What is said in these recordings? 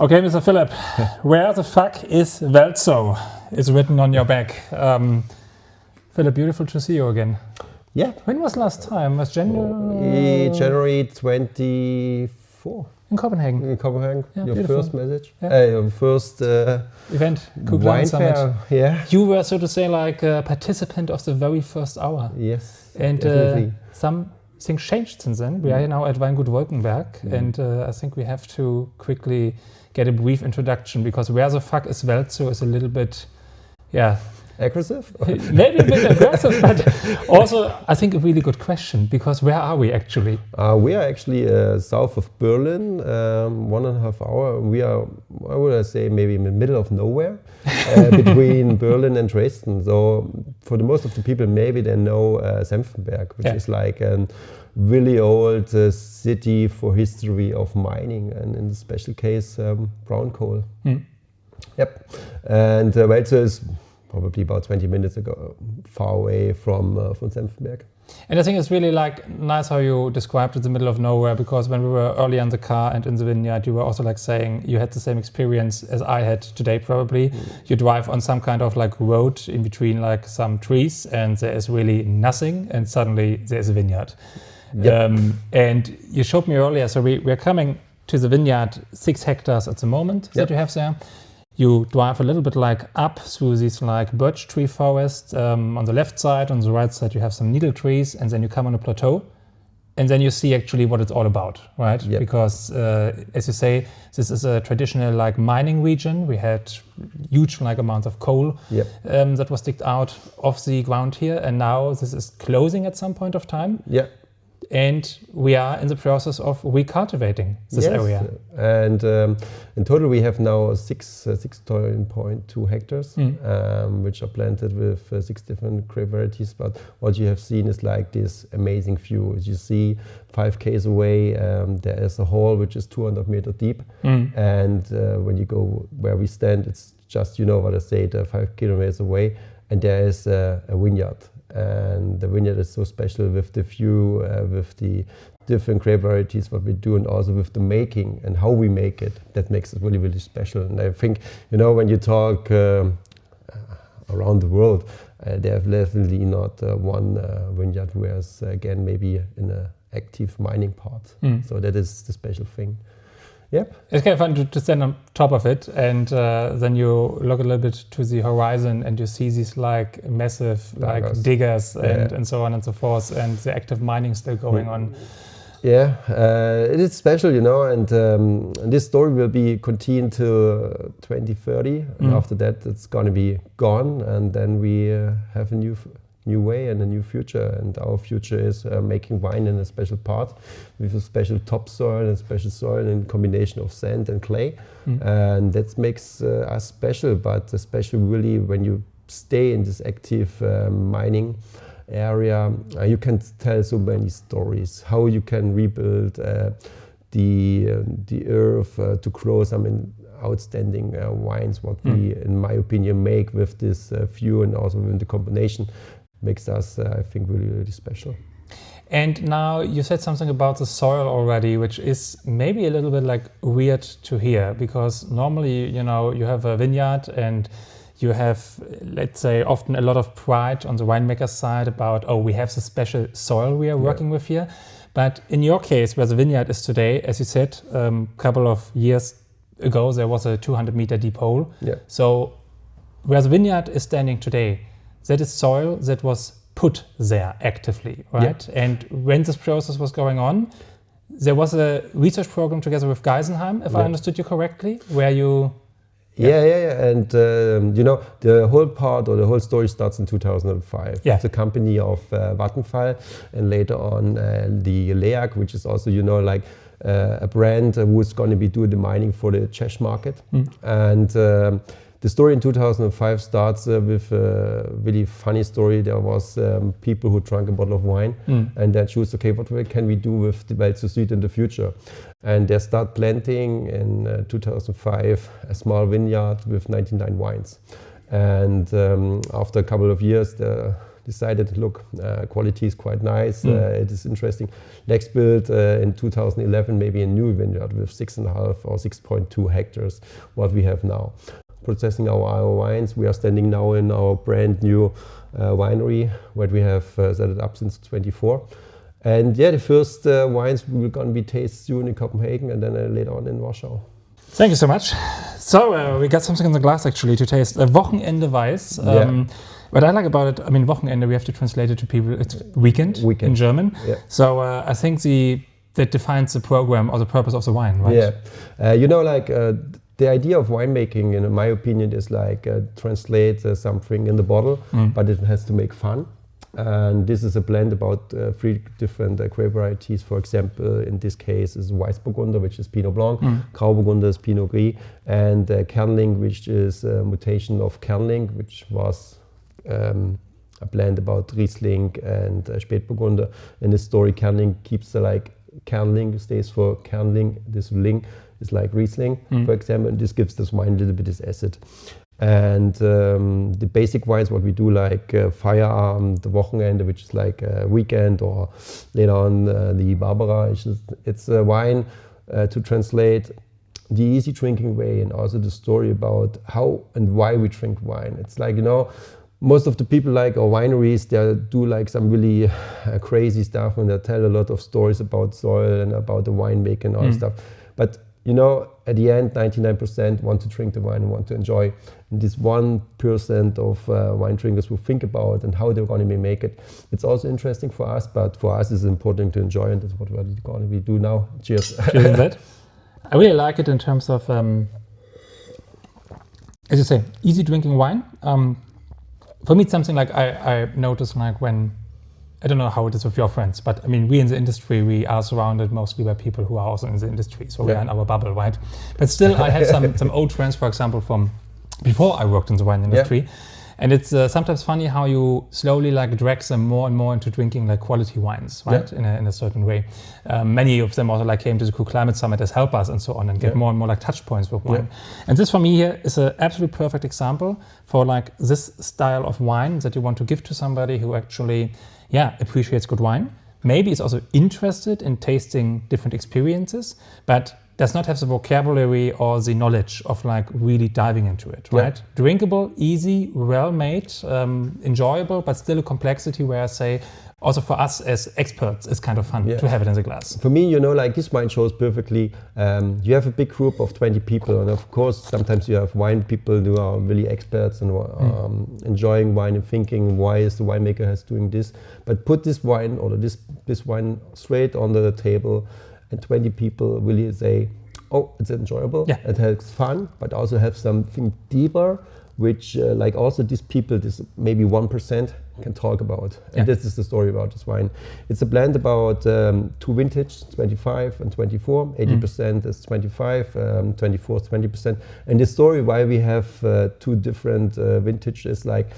Okay, Mr. Philip, where the fuck is Welzow? Is written on your back. Philip, beautiful to see you again. Yeah. When was last time? Was January? January 24. In Copenhagen. In Copenhagen. Yeah, your beautiful. first message. Yeah. Your first event. Wine fair. Yeah. You were, so to say, like a participant of the very first hour. Yes. And definitely. Something changed since then. We are now at Weingut Wolkenberg, and I think we have to quickly get a brief introduction, because where the fuck is Welzow is a little bit, aggressive? Maybe a bit aggressive, but also I think a really good question, because where are we actually? We are actually south of Berlin, 1.5 hours. We are, what would I say, maybe in the middle of nowhere, between Berlin and Dresden. So for the most of the people, maybe they know Senftenberg, which is like a really old city for history of mining, and in the special case, brown coal. Yep. And Welzow is probably about 20 minutes ago, far away from Senftenberg. And I think it's really like nice how you described it, the middle of nowhere, because when we were earlier in the car and in the vineyard, you were also like saying you had the same experience as I had today probably. You drive on some kind of like road in between like some trees, and there is really nothing, and suddenly there's a vineyard. Yep. And you showed me earlier, so we're coming to the vineyard, 6 hectares at the moment that you have there. You drive a little bit like up through this like birch tree forest. On the left side, on the right side, you have some needle trees, and then you come on a plateau, and then you see actually what it's all about, right? Yep. Because as you say, this is a traditional like mining region. We had huge like amounts of coal that was digged out of the ground here, and now this is closing at some point of time. Yeah. And we are in the process of recultivating this area. And in total we have now 6.2 hectares, which are planted with 6 different grape varieties. But what you have seen is like this amazing view. As you see, 5 km away, there is a hall which is 200 meters deep. And when you go where we stand, it's just, you know what I say, 5 kilometers away, and there is a vineyard. And the vineyard is so special with the view, with the different grape varieties, what we do, and also with the making and how we make it. That makes it really, really special. And I think, you know, when you talk around the world, there have definitely not one vineyard, whereas again, maybe in an active mining part. So that is the special thing. Yep. It's kind of fun to stand on top of it, and then you look a little bit to the horizon, and you see these like massive like diggers and so on and so forth, and the active mining still going on. Yeah, it is special, you know, and this story will be continued till 2030, and after that it's going to be gone, and then we have a new way and a new future. And our future is making wine in a special part with a special topsoil and a special soil in combination of sand and clay. And that makes us special, but special really when you stay in this active mining area. You can tell so many stories, how you can rebuild the earth to grow some outstanding wines, what we, in my opinion, make with this view, and also with the combination makes us, I think, really, really special. And now you said something about the soil already, which is maybe a little bit like weird to hear, because normally, you know, you have a vineyard and you have, let's say, often a lot of pride on the winemaker's side about, oh, we have the special soil we are working with here. But in your case, where the vineyard is today, as you said, a couple of years ago, there was a 200-meter deep hole. So where the vineyard is standing today, that is soil that was put there actively, right? And when this process was going on, there was a research program together with Geisenheim, if I understood you correctly, where you... And you know, the whole part or the whole story starts in 2005. The company of Vattenfall, and later on the LEAG, which is also, you know, like a brand who's going to be doing the mining for the Czech market. And the story in 2005 starts with a really funny story. There was people who drank a bottle of wine and they choose, okay, what can we do with the Welzow Street in the future? And they start planting in 2005 a small vineyard with 99 wines. And after a couple of years, the decided, look, quality is quite nice, it is interesting. Next build in 2011, maybe a new vineyard with 6.5 or 6.2 hectares, what we have now. Processing our wines, we are standing now in our brand new winery, where we have set it up since 24. And yeah, the first wines will going to be tasted soon in Copenhagen and then later on in Warsaw. Thank you so much. So we got something in the glass actually to taste. Wochenende Weiß. What I like about it, I mean, Wochenende, we have to translate it to people, it's weekend. In German. Yeah. So I think that defines the program or the purpose of the wine, right? Yeah. You know, like the idea of winemaking, in my opinion, is like translate something in the bottle, but it has to make fun. And this is a blend about 3 different grape varieties. For example, in this case is Weißburgunder, which is Pinot Blanc, Grauburgunder is Pinot Gris, and Kernling, which is a mutation of Kernling, which was a blend about Riesling and Spätburgunder. In this story, Kernling keeps Kernling stays for Kernling. This Ling is like Riesling, for example, and this gives this wine a little bit this acid. And the basic wines, what we do, like Feierabend, the Wochenende, which is like a weekend, or later on the Barbara, it's a wine to translate the easy drinking way, and also the story about how and why we drink wine. It's like, you know, most of the people like our wineries, they do like some really crazy stuff, and they tell a lot of stories about soil and about the winemaking and all stuff. But you know, at the end, 99% want to drink the wine and want to enjoy. And this 1% of wine drinkers will think about and how they're going to make it. It's also interesting for us, but for us it's important to enjoy, and that's what we're going to do now. Cheers. Cheers that. I really like it in terms of, as you say, easy drinking wine. For me, it's something like I notice like when, I don't know how it is with your friends, but I mean, we in the industry, we are surrounded mostly by people who are also in the industry. So we are in our bubble, right? But still, I have some old friends, for example, from before I worked in the wine industry. Yeah. And it's sometimes funny how you slowly like drag them more and more into drinking like quality wines, right? Yeah. In a certain way. Many of them also like came to the Cool Climate Summit as helpers and so on, and get more and more like touch points with wine. Yeah. And this for me here is an absolutely perfect example for like this style of wine that you want to give to somebody who actually appreciates good wine. Maybe is also interested in tasting different experiences, but does not have the vocabulary or the knowledge of like really diving into it, right? Yeah. Drinkable, easy, well-made, enjoyable, but still a complexity where I say, also for us as experts, it's kind of fun to have it in the glass. For me, you know, like this wine shows perfectly, you have a big group of 20 people, and of course, sometimes you have wine people who are really experts and enjoying wine and thinking, why is the winemaker has doing this? But put this wine or this wine straight on the table, and 20 people really say, oh, it's enjoyable, it has fun, but also have something deeper, which like also these people, this maybe 1% can talk about. And this is the story about this wine. It's a blend about 2 vintage, 25 and 24. 80% is 25, 24 is 20%. And the story why we have 2 different vintages, like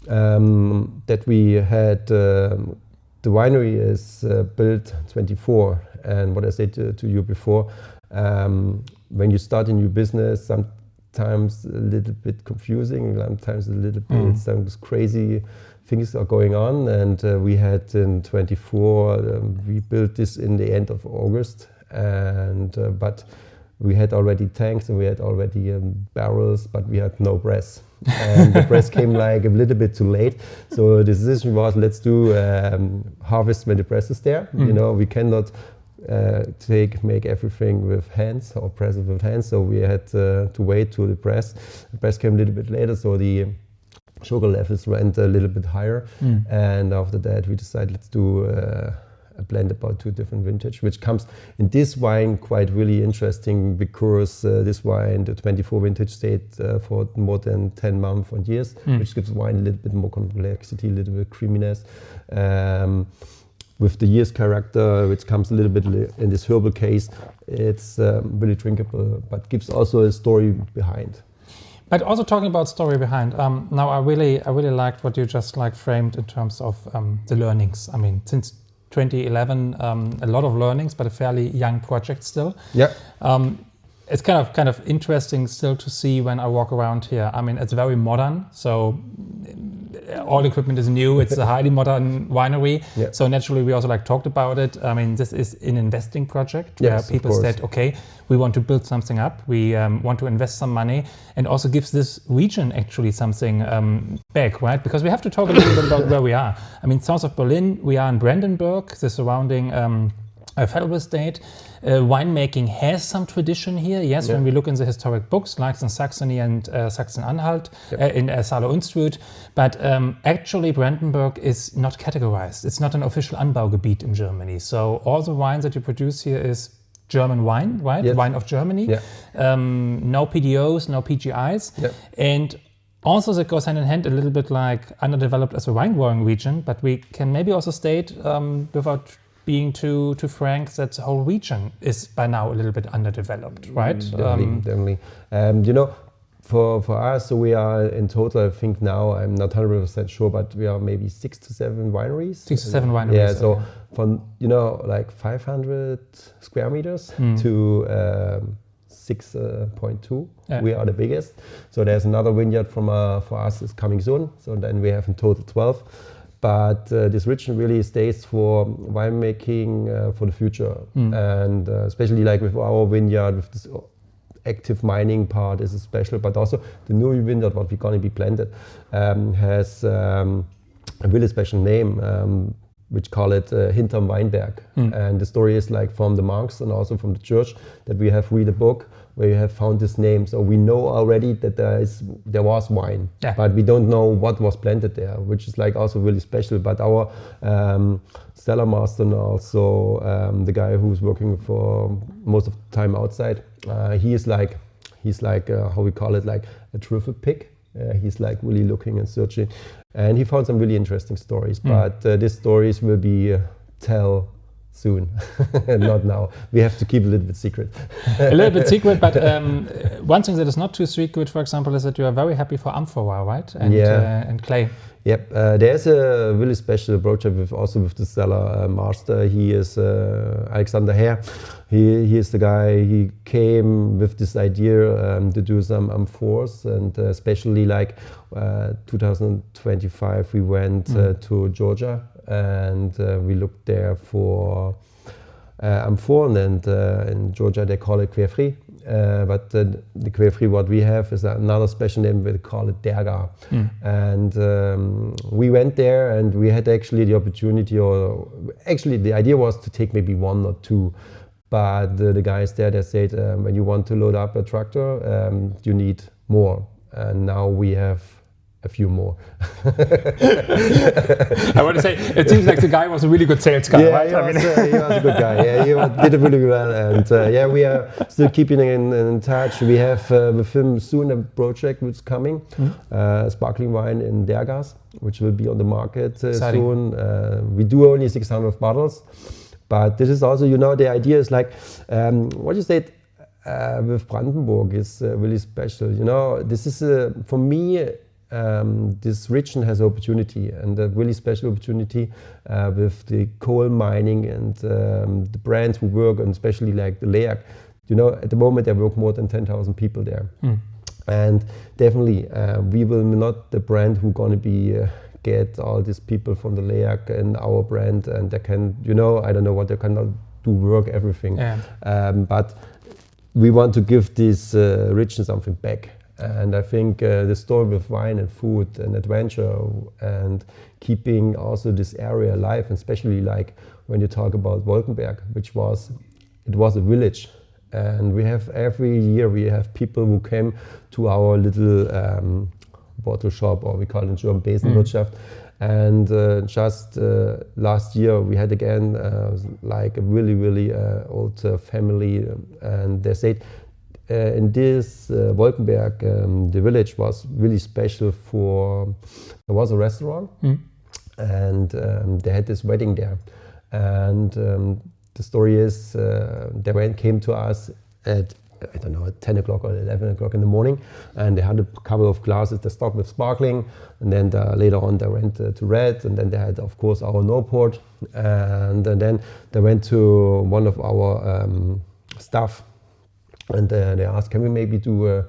that we had, the winery is built 24. And what I said to you before, when you start a new business, sometimes a little bit confusing, sometimes a little bit some crazy things are going on. And we had in 24, we built this in the end of August, and but we had already tanks and we had already barrels, but we had no press. And the press came like a little bit too late. So the decision was, let's do harvest when the press is there. You know, we cannot make everything with hands or press it with hands. So we had to wait till the press. The press came a little bit later, so the sugar levels went a little bit higher. And after that, we decided let's do a blend about 2 different vintage, which comes in this wine quite really interesting because this wine, the 24 vintage, stayed for more than 10 months and years, which gives wine a little bit more complexity, a little bit creaminess. With the yeast character, which comes a little bit in this herbal case, it's really drinkable, but gives also a story behind. But also talking about story behind, now I really liked what you just like framed in terms of the learnings. I mean, since 2011, a lot of learnings, but a fairly young project still. Yeah. It's kind of interesting still to see when I walk around here. I mean, it's very modern. So all equipment is new. It's a highly modern winery. Yeah. So naturally, we also like talked about it. I mean, this is an investing project Yes, where people said, okay, we want to build something up. We want to invest some money, and also gives this region actually something back, right? Because we have to talk a little bit about where we are. I mean, south of Berlin, we are in Brandenburg, the surrounding federal state. Winemaking has some tradition here, yes, when we look in the historic books, like in Saxony and Sachsen-Anhalt, in Saale-Unstrut. But actually, Brandenburg is not categorized. It's not an official Anbaugebiet in Germany. So all the wine that you produce here is German wine, right? Yes. Wine of Germany. Yeah. No PDOs, no PGIs. Yeah. And also that goes hand in hand a little bit like underdeveloped as a wine growing region, but we can maybe also state without being too frank that the whole region is by now a little bit underdeveloped, right? Definitely. You know, for us, so we are in total, I think now, I'm not 100% sure, but we are maybe 6 to 7 wineries. 6 to 7 wineries. Yeah, so from, you know, like 500 square meters to 6.2, we are the biggest. So there's another vineyard for us is coming soon. So then we have in total 12. But this region really stays for winemaking for the future. And especially like with our vineyard, with this active mining part is special, but also the new vineyard, what we're going to be planted, has a really special name, which call it Hinterm Weinberg. And the story is like from the monks and also from the church that we have read a book where you have found this name. So we know already that there was wine, but we don't know what was planted there, which is like also really special. But our cellar master and also the guy who's working for most of the time outside, he's like how we call it, like a truffle pig. He's like really looking and searching, and he found some really interesting stories. But these stories will be tell soon, not now. We have to keep a little bit secret. A little bit secret, but one thing that is not too secret, for example, is that you are very happy for amphora, right? And, and clay. Yep, there's a really special project with the cellar master. He is Alexander Herr. He is the guy. He came with this idea to do some amphoras, and especially like 2025 we went to Georgia, and we looked there for amphoren, and in Georgia they call it qvevri. But the qvevri what we have is another special name. We call it derga. And we went there, and we had actually the opportunity, or actually the idea was to take maybe 1 or 2. But the guys there, they said, when you want to load up a tractor, you need more. And now we have a few more. I want to say, it seems like the guy was a really good sales guy, right? He was a good guy. Yeah, he did it really well. And we are still keeping in touch. We have with him soon a project which is coming, sparkling wine in Dergas, which will be on the market soon. We do only 600 bottles. But this is also, you know, the idea is like, what you said with Brandenburg is really special. You know, this is, for me, this region has opportunity, and a really special opportunity with the coal mining and the brands who work, and especially like the LEAG. You know, at the moment there work more than 10,000 people there. And definitely we will not the brand who gonna be get all these people from the LEAG and our brand, and they can, you know, I don't know what they cannot do work everything. But we want to give this region something back. And I think the story with wine and food and adventure and keeping also this area alive, and especially like when you talk about Wolkenberg, it was a village. And we have every year we have people who came to our little bottle shop, or we call it in German Besenwirtschaft. And just last year we had again like a really old family, and they said in this Wolkenberg, the village was really special for, there was a restaurant, and they had this wedding there. And the story is they came to us at, I don't know, at 10 o'clock or 11 o'clock in the morning, and they had a couple of glasses. They started with sparkling, and then later on they went to red, and then they had, of course, our no-port, and then they went to one of our staff, and they asked, can we maybe do a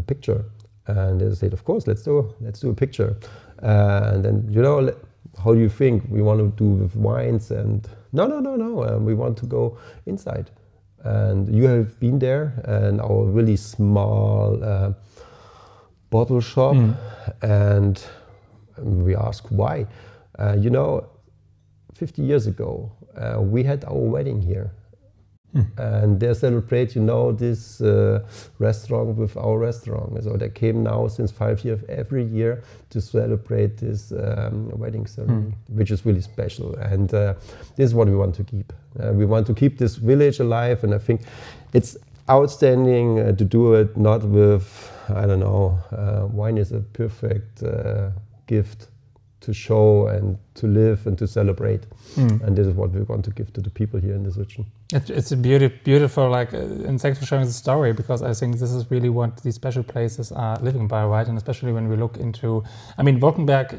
picture? And they said, of course, let's do a picture. And then, how do you think? We want to do with wines? And no, we want to go inside. And you have been there, and our really small bottle shop, and we asked why. 50 years ago, we had our wedding here. And they celebrate, this restaurant with our restaurant. So they came now since 5 years every year to celebrate this wedding ceremony, which is really special. And this is what we want to keep. We want to keep this village alive, and I think it's outstanding to do it not with, wine is a perfect gift to show and to live and to celebrate. And this is what we want to give to the people here in this region. It's a beautiful, and thanks for sharing the story, because I think this is really what these special places are living by, right? And especially when we look into, Wolkenberg,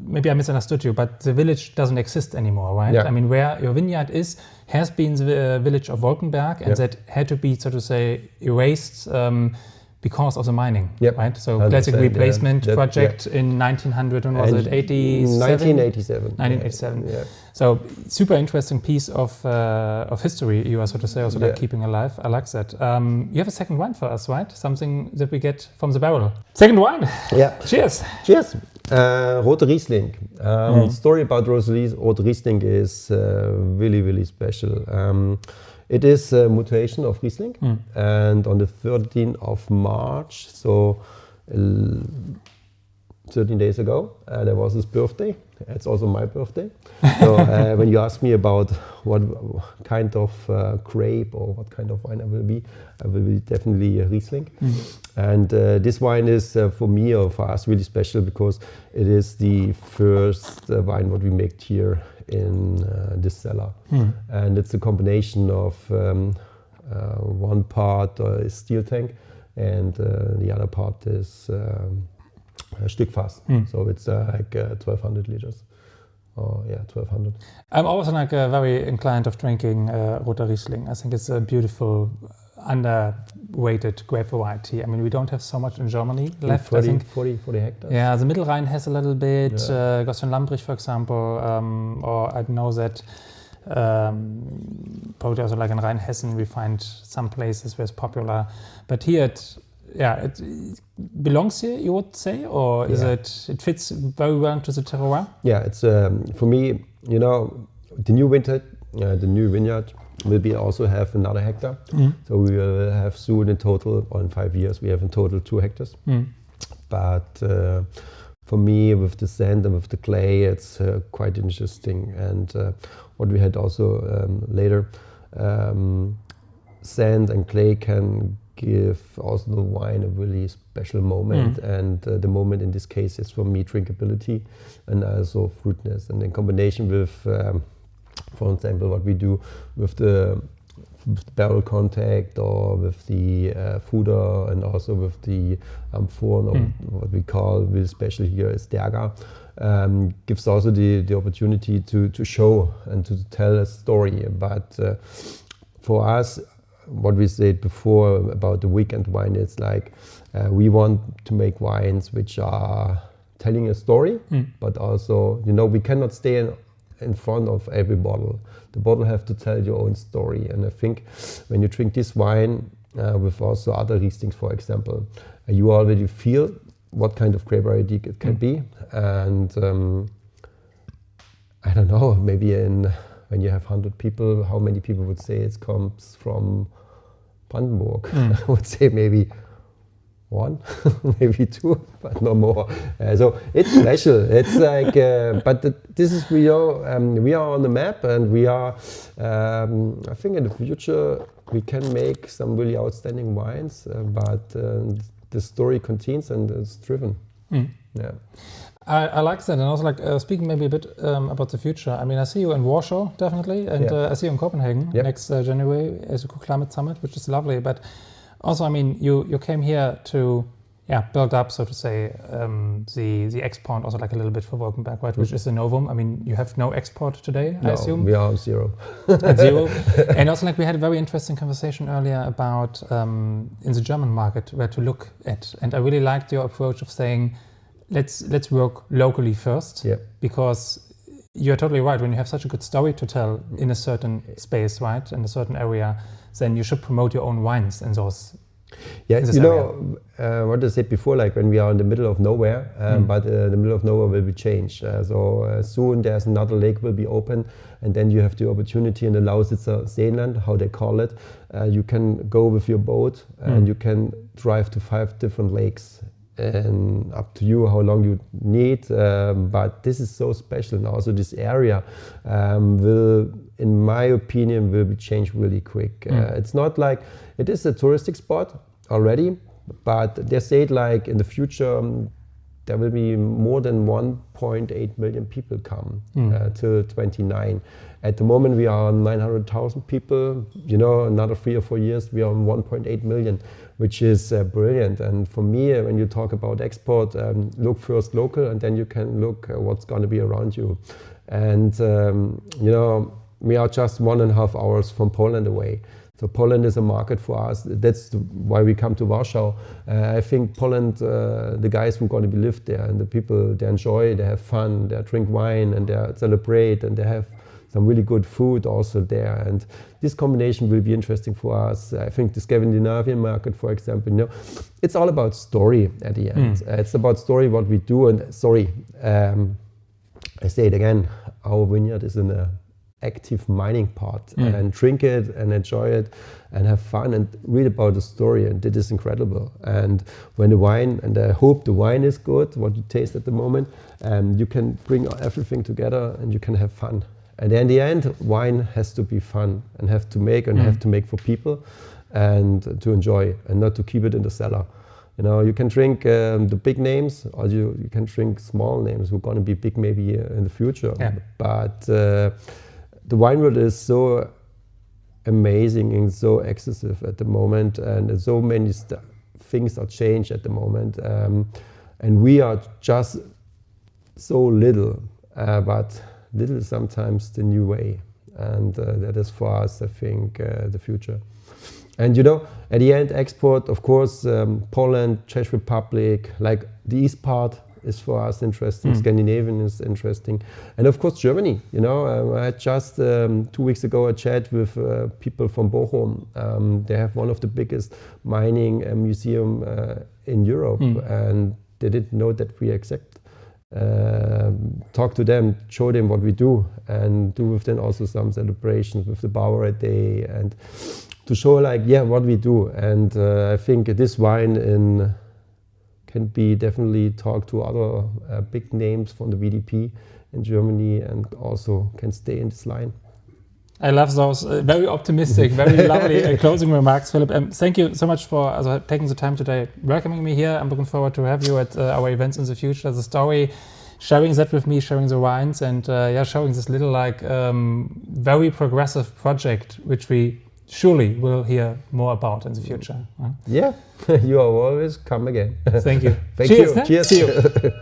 maybe I misunderstood you, but the village doesn't exist anymore, right? Yeah. Where your vineyard has been the village of Wolkenberg, and that had to be, so to say, erased because of the mining, right? So classic replacement project in 1900, when was it? 1987. 1987. Yeah. So super interesting piece of history you are, so to say, also keeping alive. I like that. You have a second wine for us, right? Something that we get from the barrel. Second wine. Yeah. Cheers. Cheers. Rote Riesling. Story about Rote Riesling is really, really special. It is a mutation of Riesling, and on the 13th of March, so 13 days ago, there was his birthday. It's also my birthday. So when you ask me about what kind of grape or what kind of wine I will be definitely a Riesling. And this wine is for me or for us really special, because it is the first wine what we make here in this cellar. And it's a combination of one part is steel tank, and the other part is Stückfass. So it's 1200 liters. 1200. I'm also very inclined of drinking Rote Riesling. I think it's a beautiful underweighted grape variety. We don't have so much in Germany left. 40 hectares. Yeah, the Mittelrhein has a little bit, Goshen-Lambrich, for example, or I know that probably also in Rheinhessen we find some places where it's popular. But here it belongs here, you would say, or is it fits very well into the terroir? Yeah, it's for me, the new vineyard will be also have another hectare. So we will have soon in total, or in 5 years, we have in total 2 hectares. But for me, with the sand and with the clay, it's quite interesting. And what we had also later, sand and clay can give also the wine a really special moment. And the moment in this case is for me drinkability and also fruitness. And in combination with, for example, what we do with the barrel contact or with the fooder, and also with the amphoren, or what we call really special here is derga, gives also the opportunity to show and to tell a story. But for us, what we said before about the weekend wine, it's we want to make wines which are telling a story, but also, we cannot stay in front of every bottle. The bottle have to tell your own story. And I think when you drink this wine with also other Rieslings, for example, you already feel what kind of grape variety it can be. And I don't know, maybe when you have 100 people, how many people would say it comes from Brandenburg? I would say maybe 1, maybe 2, but no more. So it's special. It's but this is we are on the map, and we are. I think in the future we can make some really outstanding wines, but the story continues and it's driven. Yeah. I like that, and also speaking maybe a bit about the future. I see you in Warsaw definitely, and I see you in Copenhagen next January as a Climate Summit, which is lovely. But also, you came here to build up, so to say, the export also like a little bit for Wolkenberg, right? Which is a novum. I mean, you have no export today, I assume? We are zero. At zero. And also, like, we had a very interesting conversation earlier about in the German market where to look at. And I really liked your approach of saying, let's work locally first, because you're totally right. When you have such a good story to tell in a certain space, right, in a certain area, then you should promote your own wines in those. Yeah, you know, what I said before, like when we are in the middle of nowhere, but the middle of nowhere will be changed. So soon there's another lake will be open, and then you have the opportunity in the Lausitzer Seenland, how they call it. You can go with your boat and you can drive to 5 different lakes. And up to you how long you need, but this is so special now. So this area will, in my opinion, will be changed really quick. It's not like, it is a touristic spot already, but they say like in the future there will be more than 1.8 million people come till 29. At the moment we are on 900,000 people. You know, another 3 or 4 years we are on 1.8 million, which is brilliant. And for me, when you talk about export, look first local, and then you can look what's going to be around you. And you know, we are just 1.5 hours from Poland away. So Poland is a market for us. That's why we come to Warsaw. I think Poland, the guys who are going to be live there, and the people, they enjoy, they have fun, they drink wine, and they celebrate, and they have some really good food also there. And this combination will be interesting for us. I think the Scandinavian market, for example, you know, it's all about story at the end. It's about story, what we do. And sorry, I say it again, our vineyard is in a active mining part, and drink it and enjoy it and have fun and read about the story, and it is incredible. And when the wine, and I hope the wine is good, what you taste at the moment, you can bring everything together and you can have fun. And in the end, wine has to be fun and have to make for people and to enjoy, and not to keep it in the cellar. You know, you can drink the big names, or you can drink small names who are going to be big maybe in the future. But the wine world is so amazing and so excessive at the moment, and so many things are changed at the moment, and we are just so little, but little is sometimes the new way, and that is for us, I think, the future. And you know, at the end, export, of course, Poland, Czech Republic, like the east part is for us interesting, Scandinavian is interesting, and of course Germany. You know, I had just 2 weeks ago a chat with people from Bochum. They have one of the biggest mining museum in Europe, and they didn't know that we accept. Talk to them, show them what we do, and do with them also some celebrations with the Bauer Day, and to show like, what we do. And I think this wine can be definitely talk to other big names from the VDP in Germany, and also can stay in this line. I love those very optimistic, very lovely closing remarks, Philipp. Thank you so much for taking the time today, welcoming me here. I'm looking forward to have you at our events in the future. The story, sharing that with me, sharing the wines, and showing this little very progressive project, which we surely will hear more about in the future. Yeah, you are always come again. Thank you. Thank Cheers, you. Cheers. See you.